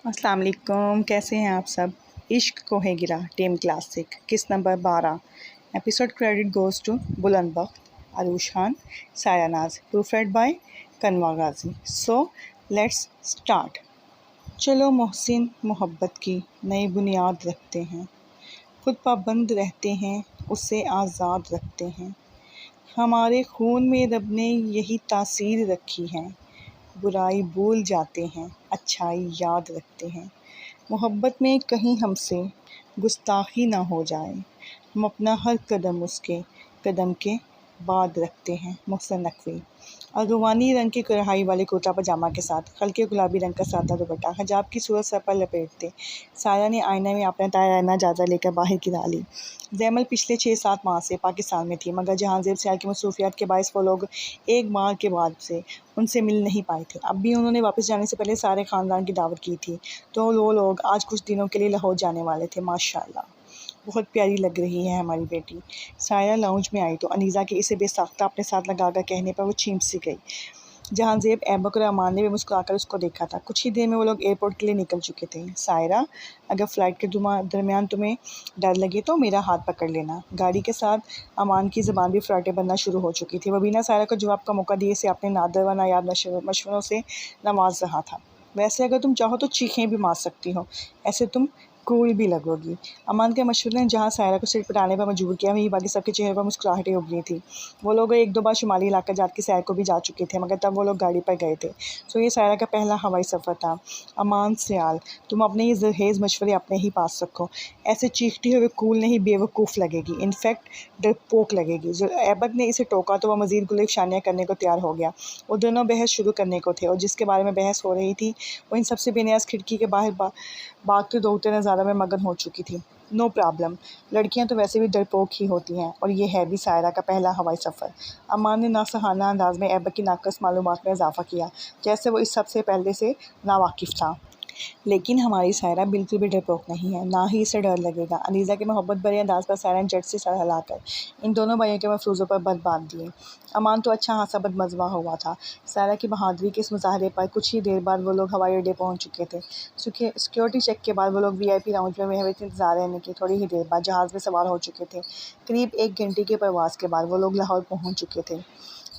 अस्सलाम वालेकुम, कैसे हैं आप सब। इश्क को है गिरा टीम क्लासिक किस number 12 episode credit goes to Buland Bakht, Aroosh Khan, साया नाज, प्रूफरेड बाय कनवा गाजी। So let's start. चलो मोहसिन मोहब्बत की नई बुनियाद रखते हैं, खुद पाबंद रहते हैं, उससे आज़ाद रखते हैं। हमारे खून में रब ने यही तासीर रखी है, बुराई भूल जाते हैं, अच्छाई याद रखते हैं। मोहब्बत में कहीं हमसे गुस्ताखी ना हो जाए, हम अपना हर कदम उसके कदम के बाद रखते हैं। मोहसिन नकवी। अगवानी रंग के कढ़ाई वाले कुर्ता पजामा के साथ हल्के गुलाबी रंग का सादा दुपट्टा हिजाब की सूरत सर पर लपेटते साया ने आईने में अपना तायराना जायजा लेकर बाहर गिरा ली। जैमल पिछले 6-7 माह से पाकिस्तान में थी, मगर जहांजेब सियाल की मसरूफियात के बायस वो लोग एक माह के बाद से उनसे मिल नहीं पाए थे। अब भी उन्होंने वापस जाने से पहले सारे ख़ानदान की दावत की थी, तो वो लोग आज कुछ दिनों के लिए लाहौर जाने वाले थे। माशाअल्लाह, बहुत प्यारी लग रही है हमारी बेटी। साया लाउंज में आई तो अनीज़ा के इसे बेसाख्ता अपने साथ लगाकर कहने पर वो चींप सी गई। जहांजेब, ऐबक और अमान ने भी मुस्कुराकर उसको देखा था। कुछ ही देर में वो लोग एयरपोर्ट के लिए निकल चुके थे। सायरा, अगर फ़्लाइट के दरमियान तुम्हें डर लगे तो मेरा हाथ पकड़ लेना। गाड़ी के साथ अमान की ज़बान भी फ़्राटें बनना शुरू हो चुकी थी। वबीना सायरा को जवाब का मौका दिए से अपने नादर व नायाब मशवरों से नवाज रहा था। वैसे अगर तुम चाहो तो चीखें भी मार सकती हो, ऐसे तुम कूल भी लगोगी। अमान के मशवरे ने जहाँ सायरा को सिर पटाने पर मजबूर किया, वहीं बाकी सबके चेहरे पर मुस्कुराहटें उभरी थी। वो लोग 1-2 बार शुमाली इलाका जात की सैर को भी जा चुके थे, मगर तब वो लोग गाड़ी पर गए थे। सो ये सायरा का पहला हवाई सफ़र था। अमान सियाल, तुम अपने ये जहेज़ मशवरे अपने ही पास रखो। ऐसे चीखती हुए कूल नहीं बेवकूफ़ लगेगी, इनफैक्ट डरपोक लगेगी। जो ऐबक ने इसे टोका तो वह मज़ीद गुलेब शानियाँ करने को तैयार हो गया। वो दोनों बहस शुरू करने को थे, और जिसके बारे में बहस हो रही थी वो इन सबसे बेनियाज़ खिड़की के बाहर भागते दौड़ते नज़ारा में मगन हो चुकी थी। नो प्रॉब्लम, लड़कियां तो वैसे भी डरपोक ही होती हैं, और ये है भी सायरा का पहला हवाई सफ़र। अमान ने नासहाना अंदाज में ऐबक की नाक़स मालूमात में इजाफ़ा किया, जैसे वो इस सबसे पहले से नावाकिफ़ था। लेकिन हमारी सायरा बिल्कुल भी डरपोक नहीं है, ना ही इसे डर लगेगा। अनीज़ा के मोहब्बत भरे अंदाज पर सायरा ने झट से सर हिलाकर इन दोनों भाइयों के मफरूज़ों पर बल बांध दिए। अमान तो अच्छा खासा बदमज़ा हुआ था। सायरा की बहादुरी के इस मुजाहरे पर कुछ ही देर बाद वो लोग हवाई अड्डे पहुँच चुके थे। सिक्योरिटी चेक के बाद वो लोग VIP लाउंज में महवित इंतज़ार रहने के थोड़ी ही देर बाद जहाज़ में सवार हो चुके थे। करीब 1 घंटे की परवास के बाद वो लोग लाहौर पहुँच चुके थे।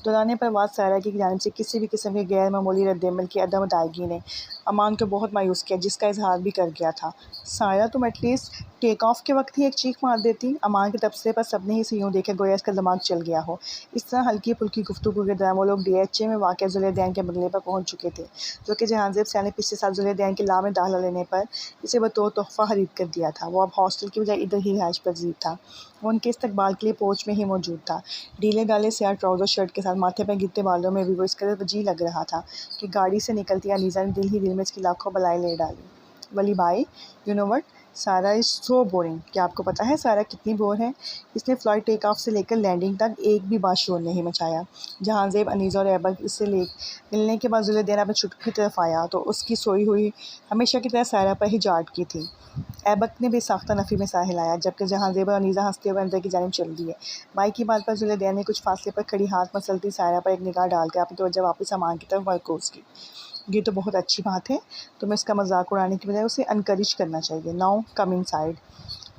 दौरान परवाज़ सायरा की जानिब से किसी भी किस्म के गैर मामूली रद्द-ए-अमल की अदम अदायगी ने अमान को बहुत मायूस किया, जिसका इजहार भी कर गया था। सायरा, तुम एटलीस्ट टेक ऑफ के वक्त ही एक चीख मार देती। अमान के तबसरे पर सबने ही इसे यूँ देखा गोया इसका दिमाग चल गया हो। इस तरह हल्की फुल्की गुफ्तगू के दौरान वो लोग DHA में वाक़ ज़ुलैदैन के बंगले पर पहुँच चुके थे, जो कि जहांजेब सियाल ने पिछले साल ज़ुलैदैन के ला में दाखिला लेने पर इसे बतौर तोहफ़ा खरीद कर दिया था। वो अब हॉस्टल की बजाय इधर ही रिहाइश पज़ीर था। वो उनके इस्तकबाल के लिए पोर्च में ही मौजूद था। ढीले ढाले स्याह ट्राउज़र शर्ट के साथ माथे पर गिरते बालों में भी वो इस कदर वजीह लग रहा था कि गाड़ी से निकलती अनीज़ा ने दिल ही दिल में इसकी लाखों बलाएं ले डाली। वली भाई, यू नो व्हाट, सारा इज़ सो बोरिंग। क्या आपको पता है सारा कितनी बोर है? इसने फ़्लाइट टेक ऑफ से लेकर लैंडिंग तक एक भी बात शोर नहीं मचाया। जहांजेब, अनीज़ा और ऐबक इससे मिलने के बाद ज़ुलैदैन अपने छुटकी की तरफ आया तो उसकी सोई हुई हमेशा की तरह सायरा पर ही जा अटकी थी। ऐबक ने बेसाख्ता नफ़ी में सर हिलाया, जबकि जहांजेब और अनीज़ा हंसते हुए अंदर की जानिब चल दिए। भाई की बात पर ज़ुलैदैन ने कुछ फासले पर खड़ी हाथ मसलती सायरा पर एक निगाह डालकर अपनी तवज्जो वापस अमान की तरफ मरकूज़ की। ये तो बहुत अच्छी बात है, तुम्हें इसका मजाक उड़ाने की बजाय उसे एनकरेज करना चाहिए। Now come inside.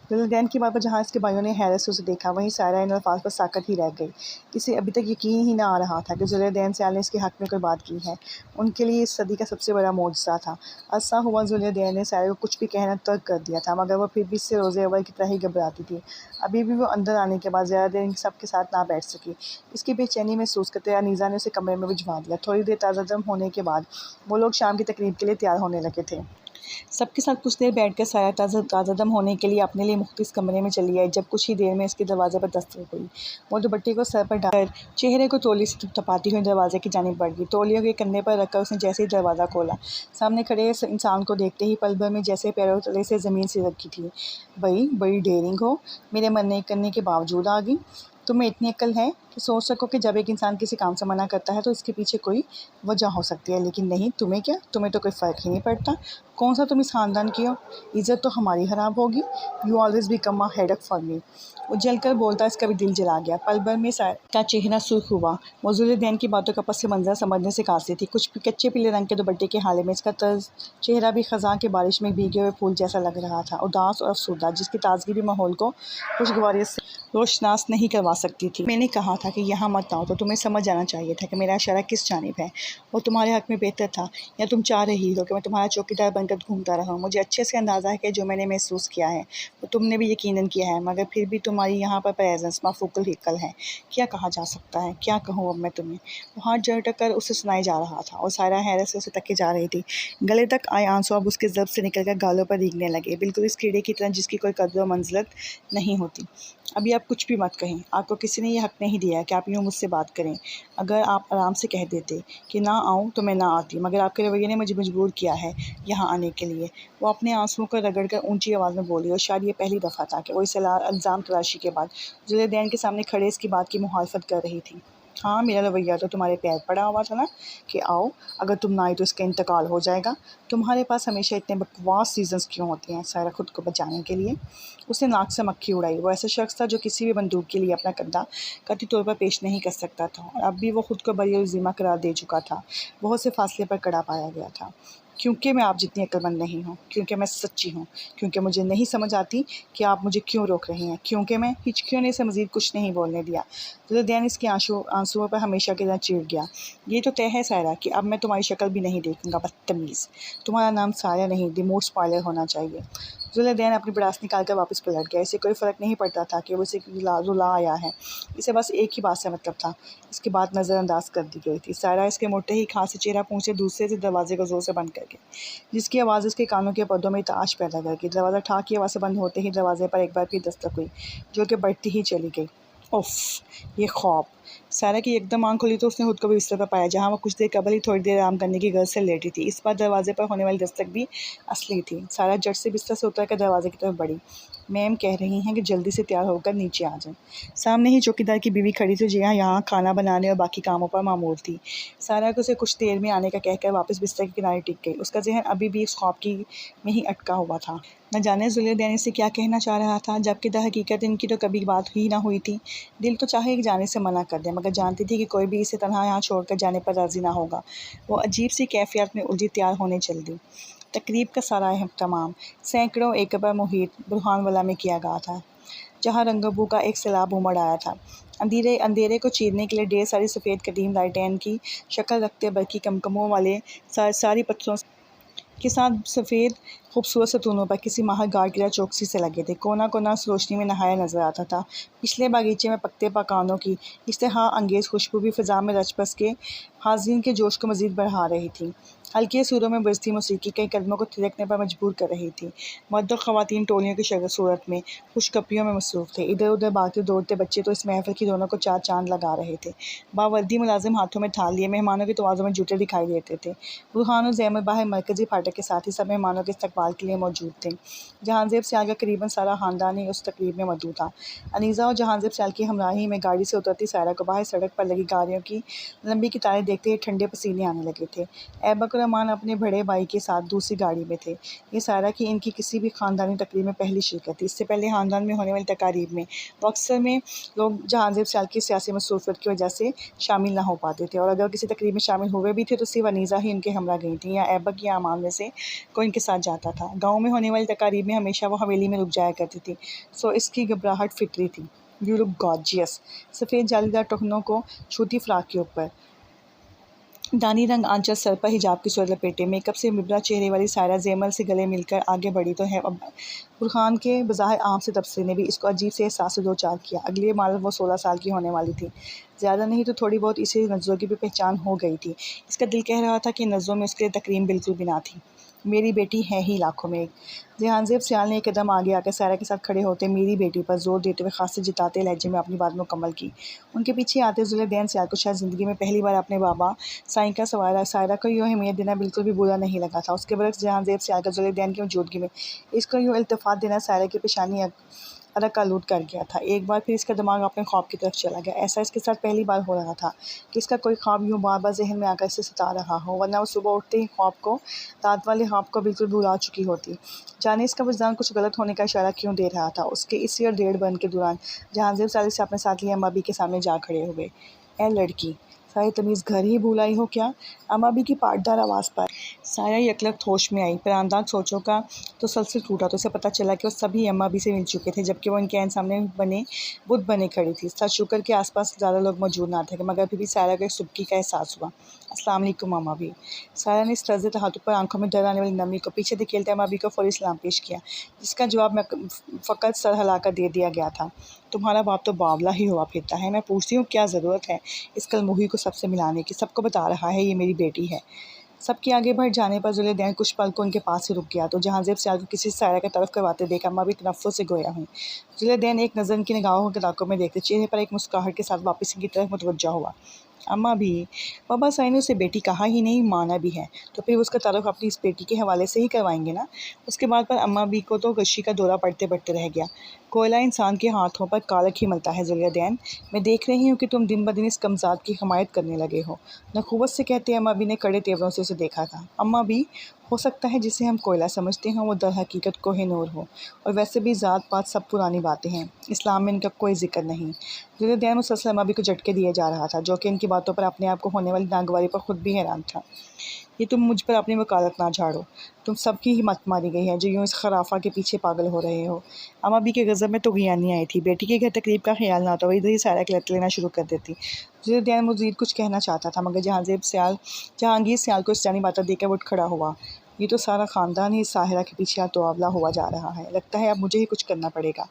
ज़ुलैदैन की बात पर जहाँ इसके भाइयों ने हैरत से उसे देखा, वहीं सायरा इन अल्फाज पर साकत ही रह गई। इसे अभी तक यकीन ही ना आ रहा था कि ज़ुलैदैन सियाल ने इसके हक़ में कोई बात की है। उनके लिए इस सदी का सबसे बड़ा मौजज़ा था। अरसा हुआ ज़ुलैदैन ने सायरा को कुछ भी कहना तर्क कर दिया था, मगर वह फिर भी इससे रोज़े अव्वल की तरह ही घबराती थी। अभी भी वो अंदर आने के बाद ज़्यादा देर सबके साथ ना बैठ सकी। इसकी बेचैनी महसूस करते अनीज़ा ने उसे कमरे में भिजवा दिया। थोड़ी देर ताज़ा-दम होने के बाद वो लोग शाम की तकरीब के लिए तैयार होने लगे थे। सबके साथ कुछ देर बैठकर साया ताज़ादम होने के लिए अपने लिए मुख्तलिस कमरे में चली आई। जब कुछ ही देर में इसके दरवाज़े पर दस्तक हुई, वो दुपट्टे को सर पर डालकर चेहरे को तौलिए से थपथपाती हुई दरवाजे की जानिब बढ़ गई। तौलिया के कंधे पर रखकर उसने जैसे ही दरवाज़ा खोला, सामने खड़े इंसान को देखते ही पल भर में जैसे पैरों तले से ज़मीन सिसक थी। बड़ी डेयरिंग हो, मेरे मना करने के बावजूद आ गई। तुम्हें इतनी अक्ल है कि सोच सको कि जब एक इंसान किसी काम से मना करता है तो इसके पीछे कोई वजह हो सकती है, लेकिन नहीं, तुम्हें क्या, तुम्हें तो कोई फ़र्क ही नहीं पड़ता कौन सा तुम इस ख़ानदान की हो। इज़्ज़त तो हमारी ख़राब होगी। You always become a headache for me. वो जलकर बोलता इसका भी दिल जला गया। पल भर में सायरा का चेहरा सुर्ख हुआ। वो ज़ुल्फ़ैन की बातों का पस मंज़र समझने से कासिर थी। कुछ कच्चे पीले रंग के दुपट्टे के हाले में इसका तर्ज चेहरा भी ख़ज़ां की बारिश में भीगे हुए फूल जैसा लग रहा था, उदास और अफसुर्दा, जिसकी ताज़गी भी माहौल को खुशगवारी से रोशनास नहीं करवा सकती थी। मैंने कहा था कि यहाँ मत आओ तो तुम्हें समझ जाना चाहिए था कि मेरा इशारा किस जानिब है। वो तुम्हारे हक़ में बेहतर था, या तुम चाह रही हो कि मैं तुम्हारा चौकीदार बनकर घूमता रहूँ। मुझे अच्छे से अंदाज़ा है कि जो मैंने महसूस किया है वो तुमने भी यकीनन किया है, मगर फिर भी तुम्हारी यहाँ पर प्रेजेंस माफूकुल हिक्कल है। क्या कहा जा सकता है, क्या कहूँ अब मैं तुम्हें। वो हाथ झटक कर उसे सुनाई जा रहा था और सायरा हैरत से उसे तके जा रही थी। गले तक आए आंसू अब उसके ज़ब्त से निकलकर गालों पर भीगने लगे, बिल्कुल इस कीड़े की तरह जिसकी कोई कद्र व मंज़िलत नहीं होती। अभी आप कुछ भी मत कहें, आपको किसी ने यह हक़ नहीं दिया कि आप यूँ मुझसे बात करें। अगर आप आराम से कह देते कि ना आऊँ तो मैं ना आती, मगर आपके रवैये ने मुझे मजबूर किया है यहाँ आने के लिए। वो अपने आंसुओं को रगड़कर ऊंची आवाज़ में बोली, और शायद ये पहली दफ़ा था कि वो इस इल्ज़ाम तराशी के बाद ज़ुल्फ़ैन के सामने खड़े इसकी बात की मुखालफत कर रही थी। हाँ, मेरा रवैया तो तुम्हारे पैर पड़ा हुआ था ना कि आओ, अगर तुम ना आई तो इसका इंतकाल हो जाएगा। तुम्हारे पास हमेशा इतने बकवास रीज़न्स क्यों होते हैं सायरा खुद को बचाने के लिए। उसने नाक से मक्खी उड़ाई। वो ऐसा शख्स था जो किसी भी बंदूक के लिए अपना कंधा कतई तौर पर पेश नहीं कर सकता था, और अब भी वो खुद को बरी ज़िम्मा करार दे चुका था। बहुत से फासले पर कड़ा पाया गया था। क्योंकि मैं आप जितनी अक्लमंद नहीं हूँ, क्योंकि मैं सच्ची हूँ, क्योंकि मुझे नहीं समझ आती कि आप मुझे क्यों रोक रही हैं, क्योंकि मैं हिचकियों ने इसे मज़ीद कुछ नहीं बोलने दिया। ज़ुल्फ़ैन इसके आंसुओं पर हमेशा की तरह चिढ़ गया। ये तो तय है सायरा कि अब मैं तुम्हारी शक्ल भी नहीं देखूंगा, बदतमीज़। तुम्हारा नाम साया नहीं, द मोस्ट स्पॉइलर होना चाहिए। ज़ुल्फ़ैन अपनी भड़ास निकाल कर वापस पलट गया। इसे कोई फ़र्क नहीं पड़ता था कि वो इसे रुला आया है। इसे बस एक ही बात से मतलब था। इसकी बात नज़रअंदाज कर दी गई थी। सायरा इसके मोटे ही खांसी चेहरा पूंछे दूसरे से दरवाजे को ज़ोर से बंद कर गई, जिसकी आवाज़ उसके कानों के पर्दों में ताश पैदा कर गई। दरवाज़ा ठाक की आवाज़ से बंद होते ही दरवाजे पर एक बार फिर दस्तक हुई, जो कि बढ़ती ही चली गई। उफ़! ये ख़ौफ! सायरा की एकदम आँख खुली तो उसने खुद को भी बिस्तर पर पाया, जहाँ वो कुछ देर कबल ही थोड़ी देर आराम करने की गर्ज से लेटी थी। इस बार दरवाजे पर होने वाली दस्तक भी असली थी। सायरा झट से बिस्तर से उतरकर दरवाजे की तरफ बढ़ी। मैम कह रही हैं कि जल्दी से तैयार होकर नीचे आ जाएं। सामने ही चौकीदार की बीवी खड़ी थी, जो यहाँ खाना बनाने और बाकी कामों पर मामूर थी। सायरा को उसे कुछ देर में आने का कहकर वापस बिस्तर के किनारे टिक गई। उसका ज़हन अभी भी इस ख्वाब की में ही अटका हुआ था। न जाने ज़ुल्फ़ैन से क्या कहना चाह रहा था, जबकि दरहकीकत इनकी तो कभी बात ही ना हुई थी। दिल तो चाहे कि जाने से मना कर दे, मगर जानती थी कि कोई भी इसे तन्हा यहाँ छोड़कर जाने पर राज़ी ना होगा। वो अजीब सी कैफियत में उलझी तैयार होने चल दी। तकरीब का सारा अहतमाम सैकड़ों एकड़ पर मुहित बुरहानवाला में किया गया था, जहाँ रंगबू का एक सैलाब उमड़ आया था। अंधेरे को चीरने के लिए ढेर सारी सफ़ेद कदीम लालटेन की शक्ल रखते बल्कि कमकमों वाले सारी पत्थरों के साथ सफ़ेद खूबसूरत सतूनों पर किसी माहर गार्ड की तरह चौकसी से लगे थे। कोना कोना उस रोशनी में नहाया नजर आता था। पिछले बागीचे में पकते पकानों की इश्तहा अंगेज़ खुशबू भी फ़िज़ा में रच बस के हाज़रीन के जोश को मज़ीद बढ़ा रही थी। हल्के सुरों में बजती मौसीकी कई कदमों को थिरकने पर मजबूर कर रही थी। मर्द और ख़वातीन टोलियों की सूरत में खुशगपियों में मसरूफ़ थे। इधर उधर भागते दौड़ते बच्चे तो इस महफ़िल की रौनक को चार चाँद लगा रहे थे। बावर्दी मुलाजिम हाथों में थाल लिए मेहमानों की तवाज़ुन में जुटे दिखाई देते थे। बुरहान और ज़ैमर बाहर मरकज़ी फाटक के साथ ही सब मेहमानों के इस्तकबाल के लिए मौजूद थे। जहांज़ेब सियाल का करीबन सारा ख़ानदान ही उस तकरीब में मौजूद था। अनीज़ा और जहांज़ेब सियाल की हमराही में गाड़ी से उतरती सायरा को बाहर सड़क पर लगी गाड़ियों की लंबी कतारें देखते ही ठंडे पसीने आने लगे थे। ऐबक और रहमान अपने बड़े भाई के साथ दूसरी गाड़ी में थे। ये सायरा की इनकी किसी भी ख़ानदानी तकरीब में पहली शिरकत थी। इससे पहले ख़ानदान में होने वाली तकारीब में वो अक्सर में लोग जहांज़ेब सियाल की सियासी मसरूफ़ियत की वजह से शामिल ना हो पाते थे, और अगर किसी तकरीब में शामिल हुए भी थे तो सिर्फ अनीज़ा ही उनके हमरा गई थी, या ऐबक या अमान में से कोई इनके साथ जाता था। गाँव में होने वाली तकारीब में हमेशा वो हवेली में रुक जाया करती थी, सो इसकी घबराहट फितरी थी। You look gorgeous. सफ़ेद जालीदार टखनों को छूती फ्राक के ऊपर दानी रंग आंचल सर पर हिजाब की सूरत लपेटे मेकअप से मिबरा चेहरे वाली सायरा ज़ैमल से गले मिलकर आगे बढ़ी तो है। अब बुरहान के बज़ाहिर आम से तबसरे ने भी इसको अजीब से एहसास से दो चार किया। अगले माल वो 16 साल की होने वाली थी। ज़्यादा नहीं तो थोड़ी बहुत इसे नज़रों की भी पहचान हो गई थी। इसका दिल कह रहा था कि नज़रों में उसके लिए तकरीम बिल्कुल भी ना थी। मेरी बेटी है ही लाखों में एक। जहांज़ेब सियाल ने एक कदम आगे आकर सायरा के साथ खड़े होते मेरी बेटी पर जोर देते हुए खासे जताते लहजे में अपनी बात मुकम्मल की। उनके पीछे आते ज़ुल्फ़ैन सियाल को शायद ज़िंदगी में पहली बार अपने बाबा साइका सायरा को यूँ अहमियत देना बिल्कुल भी बुरा नहीं लगा था। उसके बरक्स जहांज़ेब सियाल का ज़ुल्फ़ैन की मौजूदगी में इसको यूँ इल्तिफ़ात देना सायरा की पेशानी रक आलूद कर गया था। एक बार फिर इसका दिमाग अपने ख्वाब की तरफ चला गया। ऐसा इसके साथ पहली बार हो रहा था कि इसका कोई ख्वाब यूँ बार बार जहन में आकर इसे सता रहा हो, वरना वो सुबह उठते ही ख्वाब को, रात वाले ख्वाब को बिल्कुल भुला चुकी होती। जाने इसका वजदान कुछ गलत होने का इशारा क्यों दे रहा था। उसके इस ईयर डेढ़ बन के दौरान जहांगीर साले से अपने साथ लिए अम्मा बी के सामने जा खड़े हुए। ए लड़की, सारी तमीज़ घर ही भूल आई हो क्या? अम्मा बी की पाटदार आवाज़ पर साया यकलक होश में आई, पर अंदाज सोचों का तो सलसल टूटा तो उसे पता चला कि वो सभी अम्मा बी से मिल चुके थे, जबकि वो इनके सामने बने बुत बने खड़ी थी। सच शुक्र के आसपास ज़्यादा लोग मौजूद ना थे, मगर फिर भी साया को एक सुबकी का एहसास हुआ। अस्सलाम वालेकुम अम्मा बी। साया ने इस लर्ज़ते हाथों पर आंखों में डर आने वाली नमी को पीछे धकेलते अम्मा बी को फौरी सलाम पेश किया, जिसका जवाब मैं फ़कत सर हिलाकर दे दिया गया था। तुम्हारा बाप तो बावला ही हुआ फिरता है। मैं पूछती हूँ क्या ज़रूरत है इस कलमुही को सबसे मिलाने की? सबको बता रहा है ये मेरी बेटी है। सबके आगे बढ़ जाने पर ज़ुलेदैन कुछ पल को उनके पास ही रुक गया, तो जहांज़ेब सियाल को किसी साया की तरफ करवाते देख अम्मा भी तनफ़्फ़ुस से गोया हुई। ज़ुलेदैन एक नज़र उनकी निगाहों के ताक़ुब में देखते चेहरे पर एक मुस्कुराहट के साथ वापस इनकी तरफ मुतवज्जा हुआ। अम्मा भी, बाबा साईं ने उसे बेटी कहा ही नहीं, माना भी है, तो फिर उसका तारुफ अपनी इस बेटी के हवाले से ही करवाएंगे ना। उसके बाद पर अम्मा बी को तो गशी का दौरा पड़ते पड़ते रह गया। कोयला इंसान के हाथों पर कालक ही मिलता है ज़ुलेदैन। मैं देख रही हूँ कि तुम दिन ब दिन इस कमज़ाद की हमायत करने लगे हो। नखुवत से कहते अम्मा बी ने कड़े तेवरों से उसे देखा था। अम्मा बी, हो सकता है जिसे हम कोयला समझते हैं वो दर हकीकत कोहिनूर हो, और वैसे भी ज़ात पात सब पुरानी बातें हैं, इस्लाम में इनका कोई जिक्र नहीं। ज़ुलेदैन मुसलसल अम्मा बी को झटके दिए जा रहा था, जो कि इनकी बातों पर अपने आप को होने वाली नागवारी पर खुद भी हैरान था। ये तुम मुझ पर अपनी वकालत ना झाड़ो। तुम सबकी ही मत मारी गई है जो यूँ इस खराफा के पीछे पागल हो रहे हो। अम्मा बी के गज़ब में तो गियानी आई थी। बेटी के घर तकरीब का ख्याल ना था, वो इधर ही सारा क्लट लेना शुरू कर देती। ज़ुलेदैन मज़ीद कुछ कहना चाहता था, मगर जहांगीर सियाल को इस जानी बातें देकर उठ खड़ा हुआ। ये तो सारा ख़ानदान ही साहिरा के पीछे तो अवला हुआ जा रहा है। लगता है अब मुझे ही कुछ करना पड़ेगा।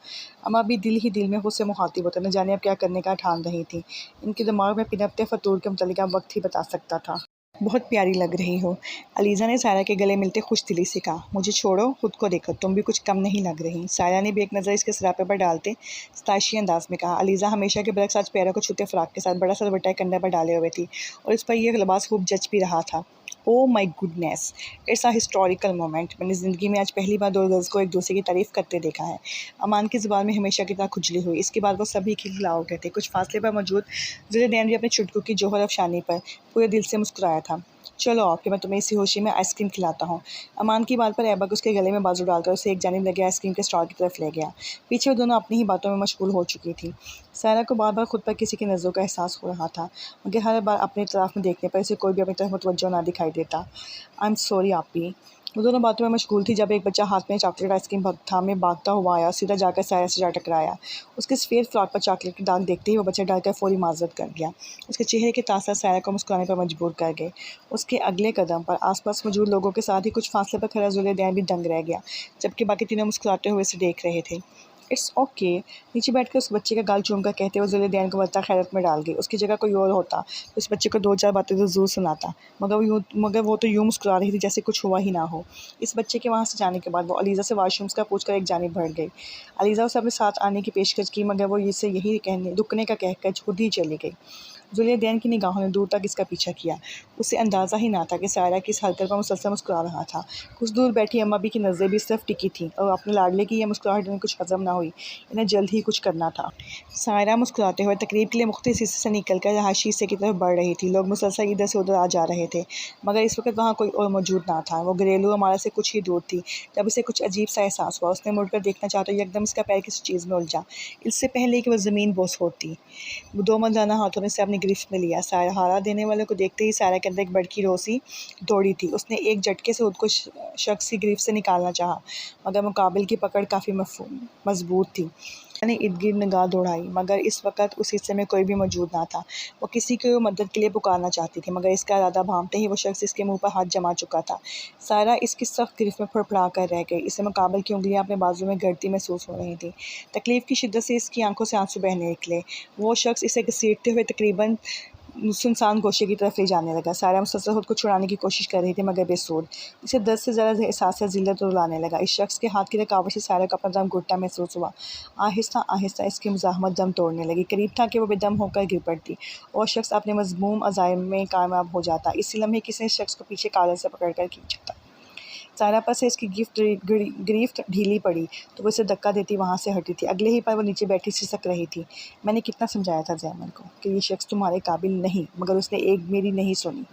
अम्मा भी दिल ही दिल में खुद से मुखातिब होता, न जाने अब क्या करने का ठान रही थी। इनके दिमाग में पिनपते फतूर के मुतल्लिक़ अब वक्त ही बता सकता था। बहुत प्यारी लग रही हो, अलीज़ा ने सायरा के गले मिलते खुश दिली से कहा। मुझे छोड़ो, खुद को देखो, तुम भी कुछ कम नहीं लग रही। सायरा ने भी एक नज़र इसके सरापे पर डालते सताइशी अंदाज में कहा। अलीज़ा हमेशा के बरक्स आज पैरों को छूते फ़्राक के साथ बड़ा सा दुपट्टा कंधे पर डाले हुए थी, और इस पर यह लिबास खूब जच भी रहा था। Oh my goodness, it's a historical moment. मैंने ज़िंदगी में आज पहली बार 2 गर्ल्स को एक दूसरे की तारीफ़ करते देखा है। अमान की ज़ुबान में हमेशा की तरह खुजली हुई। इसके बाद वो सभी खिलखिला उठे थे। कुछ फासले पर मौजूद ज़ुलेदैन भी अपने चुटकू की जोहर अफशानी पर पूरे दिल से मुस्कुराया था। चलो आओ कि मैं तुम्हें इसी होशी में आइसक्रीम खिलाता हूँ। अमान की बात पर ऐबक उसके गले में बाजू डालकर उसे एक जानिब लगे आइसक्रीम के स्टॉल की तरफ ले गया। पीछे वो दोनों अपनी ही बातों में मशगूल हो चुकी थी। सायरा को बार बार खुद पर किसी की नज़रों का एहसास हो रहा था, मगर हर बार अपनी तरफ में देखने पर इसे कोई भी अपनी तरफ मुतवज्जो ना दिखाई देता। आई एम सॉरी आपी। वो दोनों बातों में मशगूल थी जब एक बच्चा हाथ में चॉकलेट आइसक्रीम थामे भागता हुआ आया, सीधा जाकर साया से जा टकराया। उसके सफ़ेद फ्रॉक पर चॉकलेट के दाग देखते ही वो बच्चा डरकर फौरी माजरत कर गया। उसके चेहरे के तासर साया को मुस्कुराने पर मजबूर कर गए। उसके अगले कदम पर आसपास मौजूद लोगों के साथ ही कुछ फासले पर खड़ा ज़ुलेदैन भी दंग रह गया, जबकि बाकी तीनों मुस्कुराते हुए उसे देख रहे थे। It's okay. नीचे बैठकर उस बच्चे का गाल चूमकर कहते हुए ज़ुलेदैन को बता खैरत में डाल गई। उसकी जगह कोई और होता तो इस बच्चे को 2-4 बातें तो ज़रूर सुनाता, मगर वो तो यूँ मुस्कुरा रही थी जैसे कुछ हुआ ही ना हो। इस बच्चे के वहाँ से जाने के बाद वो अलीज़ा से वाशरूम्स का पूछकर एक जानिब बढ़ गई। अलीज़ा उसे अपने साथ आने की पेशकश की, मगर वो इसे यही रुकने का कहकर खुद ही चली गई। ज़ुलेदैन की निगाहों ने दूर तक इसका पीछा किया। उसे अंदाज़ा ही ना था कि सायरा की इस हरकत पर मुसलसल मुस्कुरा रहा था। कुछ दूर बैठी अम्मा बी की नज़रें भी सिर्फ टिकी थीं, और अपने लाडले की यह मुस्कुराहट इन्हें कुछ हज़म ना हुई। इन्हें जल्द ही कुछ करना था। सायरा मुस्कुराते हुए तकरीब के लिए मुख्तलिफ हिस्से से निकलकर रहायशी हिस्से की तरफ बढ़ रही थी। लोग मुसलसल इधर से उधर आ जा रहे थे, मगर इस वक्त वहाँ कोई और मौजूद ना था। वो घरेलू अमारत से कुछ ही दूर थी। जब उसे कुछ अजीब सा एहसास हुआ, उसने मुड़कर देखना चाहा तो एकदम इसका पैर किसी चीज़ में उलझा। इससे पहले कि वह ज़मीन बोस होती, वो 2 मर्दाना हाथों ने उसे अपनी गिरफ्त में लिया। सहारा देने वाले को देखते ही सायरा के अंदर एक बड़की रोसी दौड़ी थी। उसने एक झटके से खुद को शख्स की गिरफ्त से निकालना चाहा, मगर मुकाबिल की पकड़ काफ़ी मजबूत थी। मैंने इर्द-गिर्द निगाह दौड़ाई, मगर इस वक्त उस हिस्से में कोई भी मौजूद ना था। वो किसी को मदद के लिए पुकारना चाहती थी, मगर इसका इरादा भांपते ही वो शख्स इसके मुंह पर हाथ जमा चुका था। सायरा इसकी सख्त गिरफ्त में फड़फड़ा कर रह गई। इसे मुकाबिल की उंगलियां अपने बाजू में गड़ती महसूस हो रही थी। तकलीफ की शिद्दत से इसकी आंखों से आंसू बहने निकले। वो शख्स इसे घसीटते हुए तकरीबन सुनसान गोशे की तरफ ले जाने लगा। सायरा मुसलसल खुद को छुड़ाने की कोशिश कर रही थी, मगर बेसूर। इसे दर्द से ज़्यादा एहसास ज़िल्लत रुलाने लगा। इस शख्स के हाथ की रुकावट से सायरा को अपना दम घुटता महसूस हुआ। आहिस्ता आहिस्ता इसकी मुज़ाहमत दम तोड़ने लगी। करीब था कि वो बेदम होकर गिर पड़ती और शख्स अपने मज़मूम अज़ाइम में कामयाब हो जाता। इसी लम्हे किसी ने शख्स को पीछे कॉलर से पकड़ कर खींचा था। सारा पर से इसकी गिरफ्त ढीली पड़ी तो वो इसे धक्का देती वहाँ से हटी थी। अगले ही पल वो नीचे बैठी सिसक रही थी। मैंने कितना समझाया था जैमल को कि ये शख्स तुम्हारे काबिल नहीं, मगर उसने एक मेरी नहीं सुनी।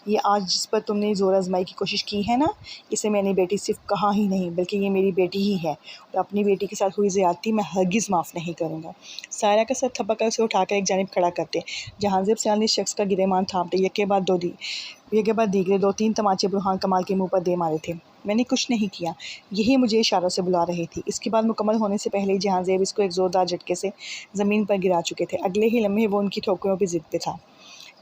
ये आज जिस पर तुमने ज़ोर आजमाई की कोशिश की है ना, इसे मैंने बेटी सिर्फ कहा ही नहीं बल्कि ये मेरी बेटी ही है, और अपनी बेटी के साथ हुई ज़्यादती मैं हरगिज़ माफ़ नहीं करूँगा। सायरा का सर थपक उसे उठाकर एक जानिब खड़ा करते जहांज़ेब सियाल ने शख्स का गिरेमान थामते यके बाद दीगरे 2-3 तमाचे बुरहान कमाल के मुंह पर दे मारे थे। मैंने कुछ नहीं किया, यही मुझे इशारों से बुला रही थी। इसकी बात मुकम्मल होने से पहले ही जहांज़ेब इसको एक ज़ोरदार झटके से ज़मीन पर गिरा चुके थे। अगले ही लम्हे वो उनकी ठोकरों की ज़िद पे था।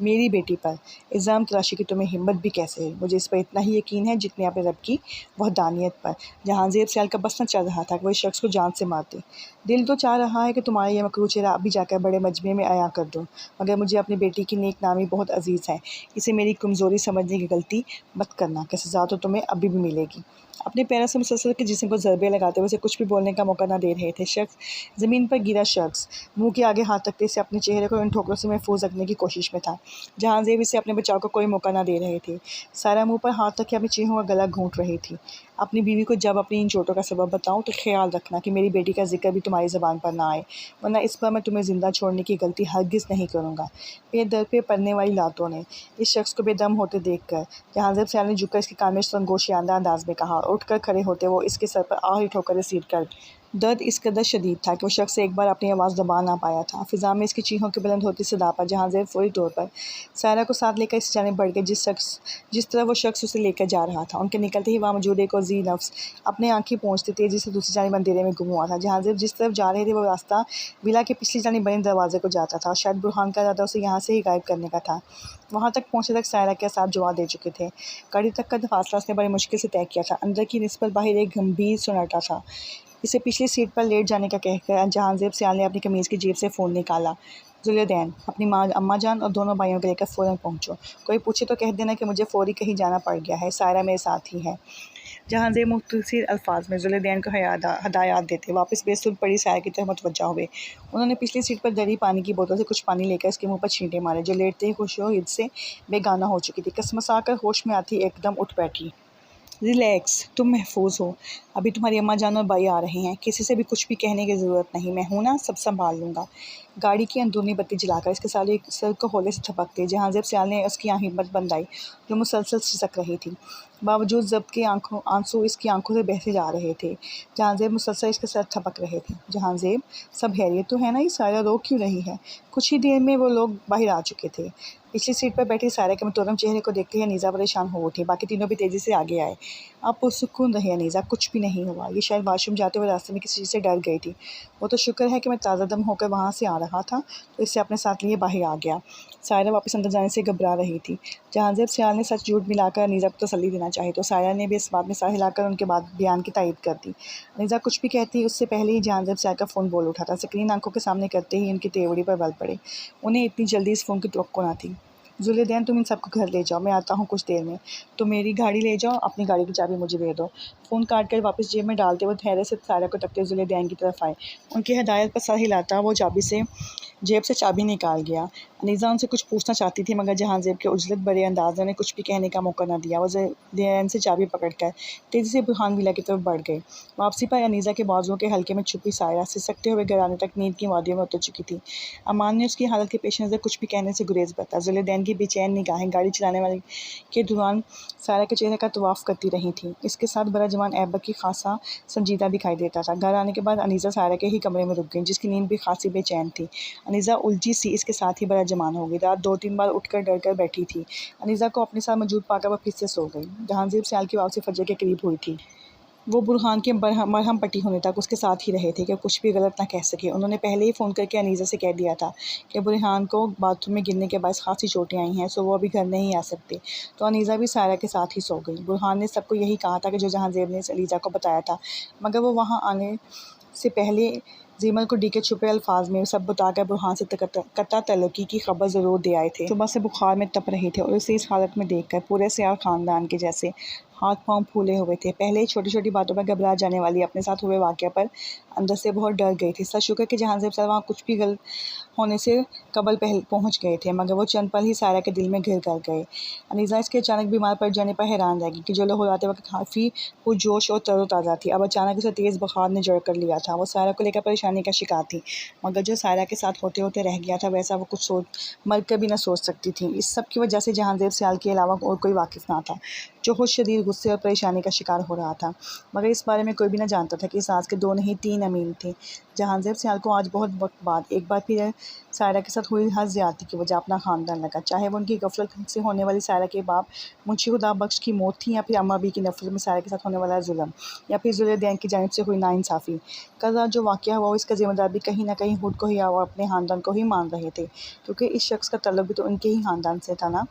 मेरी बेटी पर इल्ज़ाम तराशी की तुम्हें हिम्मत भी कैसे है? मुझे इस पर इतना ही यकीन है जितने अपने रब की वहदानियत पर। जहांज़ेब सियाल का बस न चल रहा था कि वो इस शख्स को जान से मारते। दिल तो चाह रहा है कि तुम्हारा ये मकरूह चेहरा अभी जाकर बड़े मजमे में अया कर दूँ, मगर मुझे अपनी बेटी की नेक नामी बहुत अजीज़ है। इसे मेरी कमज़ोरी समझने की गलती मत करना कि सज़ा तो तुम्हें अभी भी मिलेगी। अपने पैरों से मुसलसल के जिस्म को ज़रबे लगाते हुए उसे कुछ भी बोलने का मौका न दे रहे थे। ज़मीन पर गिरा शख्स मुंह के आगे हाथ रखते से अपने चेहरे को इन ठोकरों से महफूज रखने की कोशिश में था। जहांज़ेब इसे अपने बचाव को कोई मौका न दे रहे थे। सारा मुंह पर हाथ रखे अपनी चीखों का गला घूंट रही थी। अपनी बीवी को जब अपनी इन चोटों का सबब बताऊं तो ख्याल रखना कि मेरी बेटी का जिक्र भी तुम्हारी ज़बान पर ना आए, वरना इस पर मैं तुम्हें ज़िंदा छोड़ने की गलती हरगिज़ नहीं करूँगा। दर पे पड़ने वाली लातों ने इस शख्स को बेदम होते देखकर जहांज़ेब सियाल ने झुककर इसके कान में संगोशियाना अंदाज में कहा। उठकर खड़े होते वो इसके सर पर आखिरी ठोकर सीट कर। दर्द इस कदर शदीद था कि वो शख्स एक बार अपनी आवाज़ दबा ना पाया था। फ़िज़ा में इसकी चीखों की बुलंद होती सदा पर जहांज़ेब फौरी तौर पर सायरा को साथ लेकर इस जानिब बढ़ गए जिस तरह वो शख्स उसे लेकर जा रहा था। उनके निकलते ही वहाँ मौजूद एक वज़ी नफ्स अपने आँखें पहुँचते तेज़ी से दूसरी जानिब अंधेरे में गुम हुआ था। जहांज़ेब जिस तरफ जा रहे थे वो रास्ता विला के पिछली जानिब बने दरवाजे को जाता था। शायद बुरहान का इरादा उसे यहाँ से ही गायब करने का था। वहाँ तक पहुँचने तक सायरा के साथ जवाब दे चुके थे। गाड़ी तक का फासला उसने बड़ी मुश्किल से तय किया था। अंदर की निस्बत बाहर एक गंभीर सन्नाटा था। इसे पिछली सीट पर लेट जाने का कहकर जहांज़ेब सियाल ने अपनी कमीज़ की जेब से फ़ोन निकाला। ज़ुलैदैन, अपनी माँ अम्मा जान और दोनों भाइयों को लेकर फ़ौरन पहुँचो। कोई पूछे तो कह देना कि मुझे फ़ौरी कहीं जाना पड़ गया है, सायरा मेरे साथ ही है। जहांज़ेब मुख्तसर अल्फाज में ज़ुलैदैन को हदायत देते वापस बेसुध पड़ी सायरा की तरफ मुतवज्जा हुए। उन्होंने पिछली सीट पर धरी पानी की बोतल से कुछ पानी लेकर इसके मुँह पर छींटे मारे, जो लेटते ही खुशो-हिद से बेगाना हो चुकी थी। कसमसाकर होश में आती एकदम उठ बैठी। रिलैक्स, तुम महफूज हो। अभी तुम्हारी अम्मा जान और भाई आ रहे हैं। किसी से भी कुछ भी कहने की ज़रूरत नहीं, मैं हूँ ना, सब संभाल लूँगा। गाड़ी की अंदरूनी बत्ती जलाकर इसके साले सर को हौले से झपकते जहांज़ेब सियाल ने उसकी हिम्मत बंद आई जो मुसलसल सिसक रही थी। बावजूद ज़ब्त के आंसू इसकी आंखों से बहते जा रहे थे। जहांज़ेब मुसलसल इसके सर थपक रहे थे। जहांज़ेब, सब खैरियत तो है ना? ये सायरा रो क्यों रही है? कुछ ही देर में वो लोग बाहर आ चुके थे। पिछली सीट पर बैठी सायरा के मुतरम चेहरे को देखते ही अनीज़ा परेशान हो उठी। बाकी तीनों भी तेज़ी से आगे आए। आप पुरसुकून रहे अनीज़ा, कुछ भी नहीं हुआ। ये शायद वाशरूम जाते हुए रास्ते में किसी चीज़ से डर गई थी। वो तो शुक्र है कि मैं ताज़ा दम होकर वहाँ से आ रहा था तो इसे अपने साथ लिए बाहर आ गया। सायरा वापस अंदर जाने से घबरा रही थी। जहांज़ेब सियाल ने सच झूठ मिलाकर अनीज़ा को तसल्ली देना चाही तो सायरा ने भी इस बात में सर हिलाकर उनके बयान की तायद कर दी। अनीज़ा कुछ भी कहती उससे पहले ही जहांज़ेब सियाल का फ़ोन बोल उठा था। स्क्रीन आंखों के सामने करते ही उनकी तेवड़ी पर बल पड़े। उन्हें इतनी जल्दी इस फ़ोन की तवक्को न थी। ज़ुलैदैन, तुम इन सबको घर ले जाओ, मैं आता हूँ कुछ देर में। तो मेरी गाड़ी ले जाओ, अपनी गाड़ी की चाबी मुझे दे दो। फ़ोन काट कर वापस जेब में डालते वो धैर्य से सायरा को तकते ज़ुलैदैन की तरफ आए। उनकी हिदायत पर सर हिलाता वो जेब से चाबी निकाल गया। अनीज़ा उनसे कुछ पूछना चाहती थी मगर जहांज़ेब के उजलत बड़े अंदाज़ ने उन्हें कुछ भी कहने का मौका न दिया। वो ज़ुलैदैन से चाबी पकड़कर तेज़ी से बुरहान विला की तरफ बढ़ गए। वापसी पर अनीज़ा के बाजुओं के हल्के में छुपी सायरा सिसकते हुए घर आने तक नींद की वादियों में उतर चुकी थी। अमान ने उसकी हालत के पेश नज़र कुछ भी कहने से गुरेज बरता। ज़ुलैदैन की बेचैन निगाहें गाड़ी चलाने वाले के दौरान सायरा के चेहरे का तवाफ़ करती रही थी। इसके साथ बड़ा जवान ऐबक की खासा संजीदा दिखाई देता था। घर आने के बाद अनीज़ा सायरा के ही कमरे में रुक गई, जिसकी नींद भी खासी बेचैन थी। अनीज़ा उलझी सी इसके साथ ही बड़ा जमान हो गई। रात 2-3 बार उठकर डर कर बैठी थी। अनीज़ा को अपने साथ मौजूद पाकर वह फिर से सो गई। जहांज़ेब सियाल की वापसी फजर के करीब हुई थी। वो बुरहान के मरहम पट्टी होने तक उसके साथ ही रहे थे कि कुछ भी गलत ना कह सके। उन्होंने पहले ही फ़ोन करके अनीज़ा से कह दिया था कि बुरहान को बाथरूम में गिरने के बाद खासी चोटें आई हैं, सो वो अभी घर नहीं आ सकते। तो अनीज़ा भी सायरा के साथ ही सो गई। बुरहान ने सबको यही कहा था कि जो जहांज़ेब ने अनीज़ा को बताया था, मगर वो वहाँ आने से पहले जीमल को डी के छुपे अल्फाज में सब बताकर बुरहान से कत्ता तल्लुकी की खबर ज़रूर दे आए थे। सुबह से बुखार में तप रहे थे और उसे इस हालत में देखकर पूरे सियाल ख़ानदान के जैसे हाथ पांव फूले हुए थे। पहले ही छोटी छोटी बातों पर घबरा जाने वाली अपने साथ हुए वाक़या पर अंदर से बहुत डर गई थी। सच शुक्र कि जहांज़ेब सर वहाँ कुछ भी गलत होने से कबल पहुँच गए थे, मगर वो चंद पल ही सायरा के दिल में घिर कर गए। अनीज़ा इसके अचानक बीमार पड़ जाने पर हैरान रह गई कि जो लोग आते वक्त काफ़ी पुरजोश और तरोताज़ा थी, अब अचानक उसे तेज़ बुखार ने जड़ कर लिया था। वो सायरा को लेकर परेशानी का शिकार थी, मगर जो सायरा के साथ होते होते रह गया था वैसा वो कुछ मर कर भी न सोच सकती थी। इस सब की वजह से जहांज़ेब सियाल के अलावा और कोई वाकिफ़ ना था, जो खुद शदीद गुस्से और परेशानी का शिकार हो रहा था। मगर इस बारे में कोई भी न जानता था कि इस राज के 2 नहीं 3 अमीन थे। जहांज़ेब सियाल को आज बहुत वक्त बाद एक बार फिर सायरा के साथ हुई हर ज़्यादती की वजह अपना ख़ानदान लगा। चाहे वो उनकी गफलत से होने वाली सायरा के बाप मुंशी खुदा बख्श की मौत थी, या फिर अम्मा बी की नफरत में सायरा के साथ होने वाला जुल्म, या फिर ज़ुलेदैन की जानिब से हुई नाइंसाफ़ी। कल रात जो वाक़या हुआ इसका ज़िम्मेदार भी कहीं न कहीं खुद को ही और अपने ख़ानदान को ही मान रहे थे, क्योंकि इस शख्स का तल्लुक़ भी तो उनके ही ख़ानदान से था ना।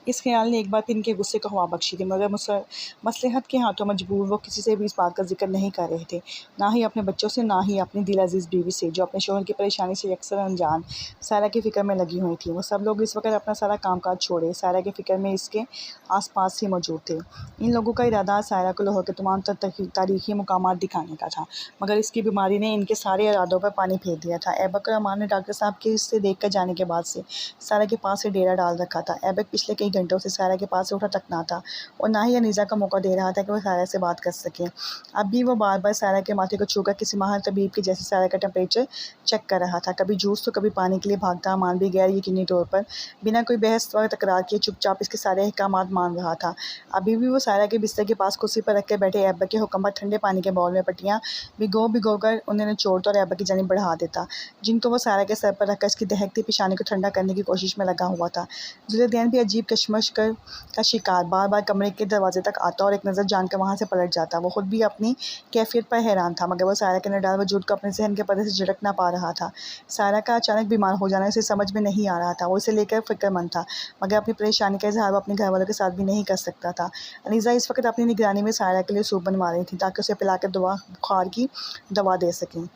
इस ख़्याल ने एक बार फिर इनके गुस्से को हवा बख्शी थी, मगर मसलहत के हाथों मजबूर वो किसी से भी इस बात का जिक्र नहीं कर रहे थे, ना ही अपने बच्चों से, ना ही अपनी दिल अजीज़ बीवी से, जो अपने शौहर की परेशानी से अक्सर अनजान सायरा की फ़िक्र में लगी हुई थी। वो सब लोग इस वक्त अपना सारा कामकाज छोड़े सायरा की फ़िक्र में इसके आसपास ही मौजूद थे। इन लोगों का इरादा सायरा को लाहौर के तमाम तारीख़ी मकामात दिखाने का था, मगर इसकी बीमारी ने इनके सारे इरादों पर पानी फेर दिया था। ऐबक और अमान ने डॉक्टर साहब के इससे देख कर जाने के बाद से सायरा के पास से डेरा डाल रखा था। ऐबक पिछले कई घंटों से सायरा के पास से उठा तक ना था, और ना ही अनीज़ा का मौका दे रहा था कि वह सायरा से बात कर सके। अब भी वो बार बार सायरा के माथे को छूकर किसी माहिर तबीब के जैसे सायरा का टेम्परेचर चेक कर रहा था। कभी जूस तो कभी पानी के लिए भागता अमान भी गैर यकीनी तौर पर बिना कोई बहस व तकरार किए चुपचाप इसके सारे अहकामात मान रहा था। अभी भी वो सायरा के बिस्तर के पास कुर्सी पर रख कर बैठे ऐबक के हुक्म पर ठंडे पानी के बाउल में पट्टियाँ भिगो कर उन्हें निचोड़ता और ऐबक की जानिब बढ़ा देता, जिनको वो सायरा के सर पर रखकर इसकी दहकती पेशानी को ठंडा करने की कोशिश में लगा हुआ था। ज़ुलेदैन भी अजीब कशमकश का शिकार बार बार कमरे के दरवाजे तक आता और एक नज़र जानकर वहाँ से पलट जाता। वो खुद भी अपनी कैफियत पर हैरान था, मगर वो सायरा के निडाल वजूद को अपने जहन के पर्दे से झटक ना पा रहा था। सायरा का अचानक बीमार हो जाना उसे समझ में नहीं आ रहा था। वो इसे लेकर फ़िक्रमंद था, मगर अपनी परेशानी का इज़हार वो अपने घर वालों के साथ भी नहीं कर सकता था। अनीज़ा इस वक्त अपनी निगरानी में सायरा के लिए सूप बनवा रही थी, ताकि उसे पिलाकर बुखार की दवा दे सकें।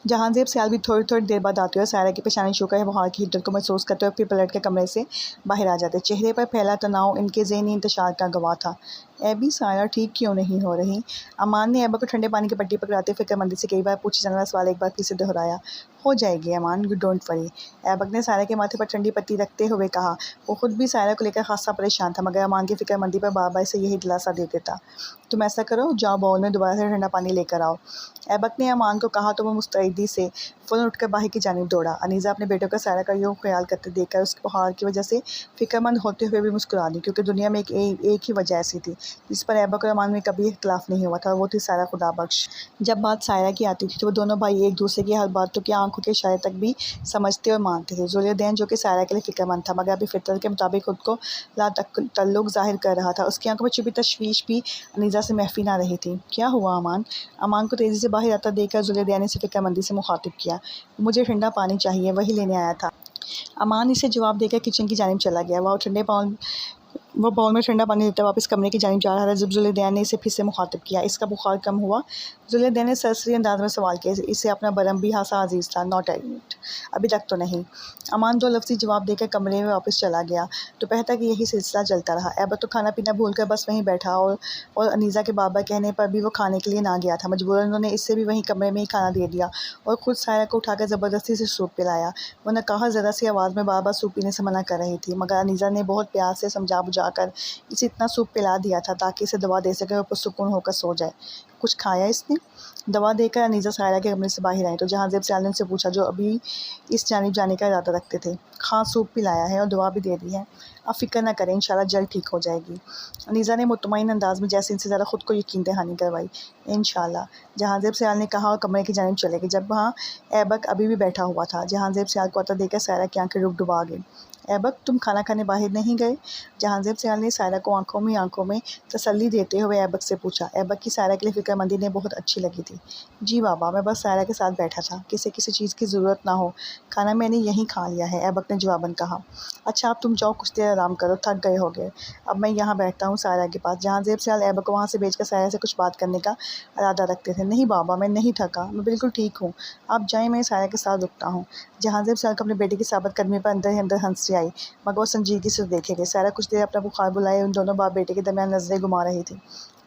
जहांज़ेब सियाल भी थोड़ी थोड़ी देर बाद आते और सायरा की पेशानी छूकर बुखार की हिद्दत को महसूस करते हुए फिर पलट के कमरे से बाहर आ जाते। चेहरे पर फैला तनाव इनके ज़हनी इंतशार का गवाह था। ऐबी सायरा ठीक क्यों नहीं हो रही? अमान ने ऐबा को ठंडे पानी की पट्टी पकड़ाते फ़िक्रमंदी से कई बार पूछे जाने वाला सवाल एक बार फिर से दोहराया। हो जाएगी अमान, यू डोंट वरी। ऐबक ने सायरा के माथे पर ठंडी पट्टी रखते हुए कहा। वो खुद भी सायरा को लेकर खासा परेशान था, मगर अमान की फ़िक्रमंदी पर बार बार इसे यही दिलासा दे देता। तुम ऐसा करो, जाओ बाउल में दोबारा से ठंडा पानी लेकर आओ। ऐबक ने अमान को कहा तो वह मुस्तैदी से फ़ौरन उठकर बाहर की जानिब दौड़ा। अनीज़ा अपने बेटों का सायरा का यूँ ख्याल करते देखकर उसके बुखार की वजह से फ़िक्रमंद होते हुए भी मुस्कुरा दी, क्योंकि दुनिया में एक ही वजह ऐसी थी जिस पर ऐबक और अमान में कभी इख्तिलाफ़ नहीं हुआ था, वो थी सायरा खुदा बख्श। जब बात सायरा की आती थी तो वो दोनों भाई एक दूसरे की हर बातों की आंखों के इशारे तक भी समझते और मानते थे। ज़ुलेदैन जो कि सायरा के लिए फ़िक्रमंद था, मगर अभी फितरत के मुताबिक खुद को लातल्लुक़ ज़ाहिर कर रहा था, उसकी आंखों में छुपी तशवीश भी अनीज़ा से महफ़ी ना रही थी। क्या हुआ अमान? अमान को तेज़ी से बाहर आता देखकर ज़ुलेदैन ने फ़िक्रमंदी से मुखातिब किया। मुझे ठंडा पानी चाहिए, वही लेने आया था। अमान इसे जवाब देकर किचन की जानिब चला गया। वो बाउल में ठंडा पानी लेकर वापस कमरे की जानिब जा रहा था जब ज़ुलेदैन ने इसे फिर से मुखातिब किया। इसका बुखार कम हुआ? ज़ुलेदैन ने सरसरी अंदाज में सवाल किया। इसे अपना बरम भी हासा अजीज़ था। नॉट एट, अभी तक तो नहीं। अमान दो लफ्ज़ी जवाब देकर कमरे में वापस चला गया। दोपहर तक यही सिलसिला चलता रहा। ऐबक तो खाना पीना भूल कर बस वहीं बैठा और अनीज़ा के बाबा कहने पर भी वो खाने के लिए ना गया था। मजबूरन उन्होंने इससे भी वहीं कमरे में ही खाना दे दिया और ख़ुद सायरा को उठाकर ज़बरदस्ती से सूप पिलाया। वो नकाहा ज़रा सी आवाज़ में बार बार सूप पीने से मना कर रही थी, मगर अनीज़ा ने बहुत प्यार से समझा बुझाकर इसे इतना सूप पिला दिया था ताकि इसे दवा दे सके और पुरसुकून होकर सो जाए। कुछ खाया इसने? दवा देकर अनीज़ा सायरा के कमरे से बाहर आई तो जहांज़ेब सियाल ने उनसे पूछा, जो अभी इस जानिब जाने का इरादा रखते थे। हाँ, सूप पिलाया है और दवा भी दे दी है। आप फ़िक्र न करें, इंशाल्लाह जल्द ठीक हो जाएगी। अनीज़ा ने मुतमईन अंदाज में जैसे इनसे ज़्यादा खुद को यकीन दहानी करवाई। इंशाल्लाह, जहांज़ेब सियाल ने कहा और कमरे की जानिब चले गए। जब वहाँ ऐबक अभी भी बैठा हुआ था, जहांज़ेब सियाल को आता देखकर सायरा की आंखें डुबा गई। ऐबक तुम खाना खाने बाहर नहीं गए? जहांज़ेब सियाल ने सायरा को आंखों में तसल्ली देते हुए ऐबक से पूछा। ऐबक की सायरा के लिए फ़िक्रमंदी ने बहुत अच्छी लगी थी। जी बाबा, मैं बस सायरा के साथ बैठा था, किसी चीज़ की ज़रूरत ना हो, खाना मैंने यहीं खा लिया है, ऐबक ने जवाबन कहा। अच्छा, अब तुम जाओ, कुछ देर आराम करो, थक गए होगे। अब मैं यहाँ बैठता हूँ सायरा के पास। जहांज़ेब सियाल ऐबक को वहाँ से भेजकर सायरा से कुछ बात करने का इरादा रखते थे। नहीं बाबा, मैं नहीं थका, मैं बिल्कुल ठीक हूँ, आप जाएँ, मैं सायरा के साथ रुकता हूँ। जहांज़ेब सियाल को अपने बेटे की साबित कदमी पर अंदर ही अंदर हंसी आई, मगर वो संजीदगी से देखे गए। सायरा कुछ देर अपना बुखार बुलाए उन दोनों बाप बेटे के दरमियान नजरें घुमा रही थी।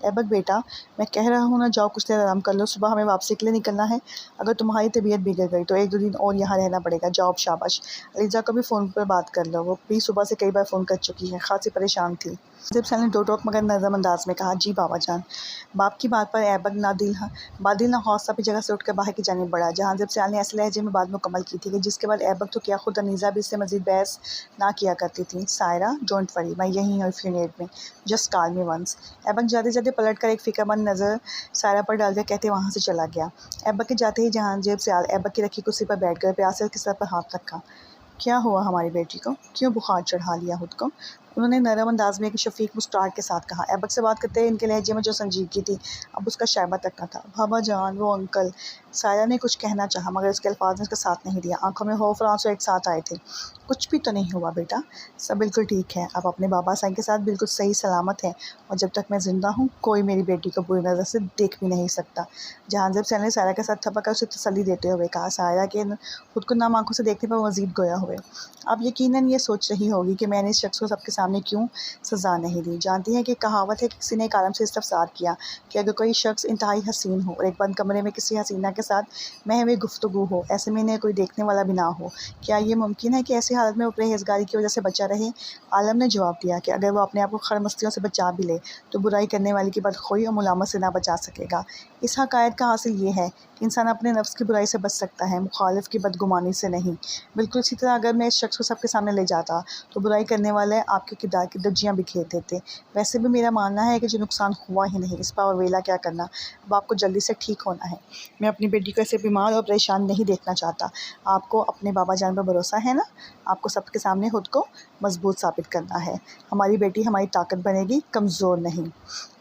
ऐबक बेटा, मैं कह रहा हूँ ना, जाओ कुछ देर आराम कर लो, सुबह हमें वापसी के लिए निकलना है। अगर तुम्हारी तबीयत बिगड़ गई तो 1-2 दिन और यहाँ रहना पड़ेगा। जाओ, शाबाश। अलीजा को भी फ़ोन पर बात कर लो, वो भी सुबह से कई बार फ़ोन कर चुकी है, खासी परेशान थी। जब साल ने दो टोक मगर नज़रअंदाज में कहा, जी बाबा जान। बाप की बात पर ऐबक बादिल ना हौसला अपनी जगह से उठकर बाहर की जानिब बढ़ा। जहांज़ेब सियाल ने ऐसे लहजे में बात मुकम्मल की थी कि जिसके बाद ऐबक तो क्या खुद अनीज़ा भी इससे मज़ीद बहस ना किया करती थी। सायरा, डोंट वरी, मैं यहीं हूँ if you need me, just call me once. Aibak जाते पलट कर एक फ़िक्रमंद नज़र सायरा पर डालकर कहते वहाँ से चला गया। ऐबक के जाते ही जहांज़ेब सियाल ऐबक की रखी कुर्सी पर बैठ गए, प्यार से उसके सर पर हाथ रखा। क्या हुआ हमारी बेटी को? क्यों बुखार चढ़ा लिया खुद को? उन्होंने नरम अंदाज में एक शफीक मुस्कुराहट के साथ कहा। ऐबक से बात करते इनके लहजे में जो संजीदगी थी, अब उसका शैबा तक न था। बाबा जान, वो अंकल। सायरा ने कुछ कहना चाहा, मगर उसके अल्फाज ने उसका साथ नहीं दिया। आंखों में खौफ और आंसू एक साथ आए थे। कुछ भी तो नहीं हुआ बेटा, सब बिल्कुल ठीक है। आप अपने बाबा साईं के साथ बिल्कुल सही सलामत हैं, और जब तक मैं ज़िंदा हूँ, कोई मेरी बेटी को बुरी नज़र से देख भी नहीं सकता। जहांज़ेब सियाल ने सायरा के साथ थपक कर उसे तसल्ली देते हुए कहा। सायरा के खुद को नम आंखों से देखने पर मज़ीद गोया हुए। आप यकीनन ये सोच रही होगी कि मैंने इस शख्स को सबके सामने क्यों सज़ा नहीं दी। जानती हैं कि कहावत है कि किसी ने एक आलम से इस्तफसार किया कि अगर कोई शख्स इंतहाई हसीन हो और एक बंद कमरे में किसी हसीना के साथ महवे गुफ्तगू हो, ऐसे में इन्हें कोई देखने वाला भी ना हो, क्या ये मुमकिन है कि ऐसी हालत में वो परहेज़गारी की वजह से बचा रहे? आलम ने जवाब दिया कि अगर वो अपने आप को खरमस्तियों से बचा भी ले, तो बुराई करने वाले की बदखोई और मुलामत से ना बचा सकेगा। इस हकायत का हासिल ये है कि इंसान अपने नफ्स की बुराई से बच सकता है, मुखालिफ की बदगुमानी से नहीं। बिल्कुल इसी तरह अगर मैं इस शख्स को सबके सामने ले जाता, तो बुराई करने वाले आपके किरदार की धज्जियाँ बिखेर देते। वैसे भी मेरा मानना है कि जो नुकसान हुआ ही नहीं, इस पर अवेला क्या करना। अब आपको जल्दी से ठीक होना है। मैं अपनी बेटी को ऐसे बीमार और परेशान नहीं देखना चाहता। आपको अपने बाबा जान पर भरोसा है ना? आपको सबके सामने खुद को मजबूत साबित करना है। हमारी बेटी हमारी ताकत बनेगी, कमज़ोर नहीं।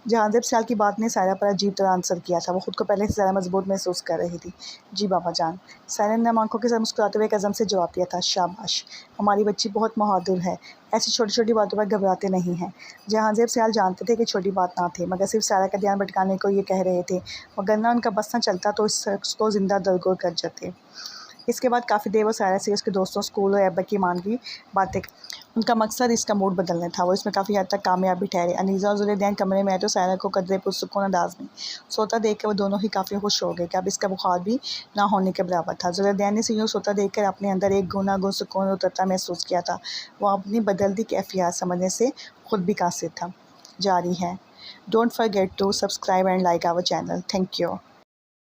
जहांज़ेब सियाल की बात ने सायरा पर अजीब तरह आंसर किया था। वो खुद को पहले से ज़्यादा मजबूत महसूस कर रही थी। जी बाबा जान। सायरा ने नम आंखों के साथ मुस्कुराते हुए एक अज़म से जवाब दिया था। शाबाश, हमारी बच्ची बहुत बहादुर है, ऐसी छोटी-छोटी बातों पर घबराते नहीं हैं। जहांज़ेब सियाल जानते थे कि छोटी बात ना थी, मगर सिर्फ सायरा का ध्यान भटकाने को ये कह रहे थे, वरना उनका बस न चलता तो इस शख्स को ज़िंदा दरगोर कर जाते। इसके बाद काफ़ी देर वो सायरा से उसके दोस्तों, स्कूल और ऐबक की मानवी बातें। उनका मकसद इसका मूड बदलना था। वो इसमें काफ़ी हद तक कामयाब भी ठहरे। अनीज़ा और ज़ुलैदैन कमरे में आए तो सायरा को कदरे पुरसुकून अंदाज में सोता देख कर वो दोनों ही काफ़ी खुश हो गए कि अब इसका बुखार भी ना होने के बराबर था। ज़ुलैदैन ने इसे यूँ सोता देख कर अपने अंदर एक गुनागुन सुकून उतरता महसूस किया था। वो अपनी बदलती कैफियत समझने से खुद भी कासिर था। जारी है। Don't forget to subscribe and like our channel. Thank you.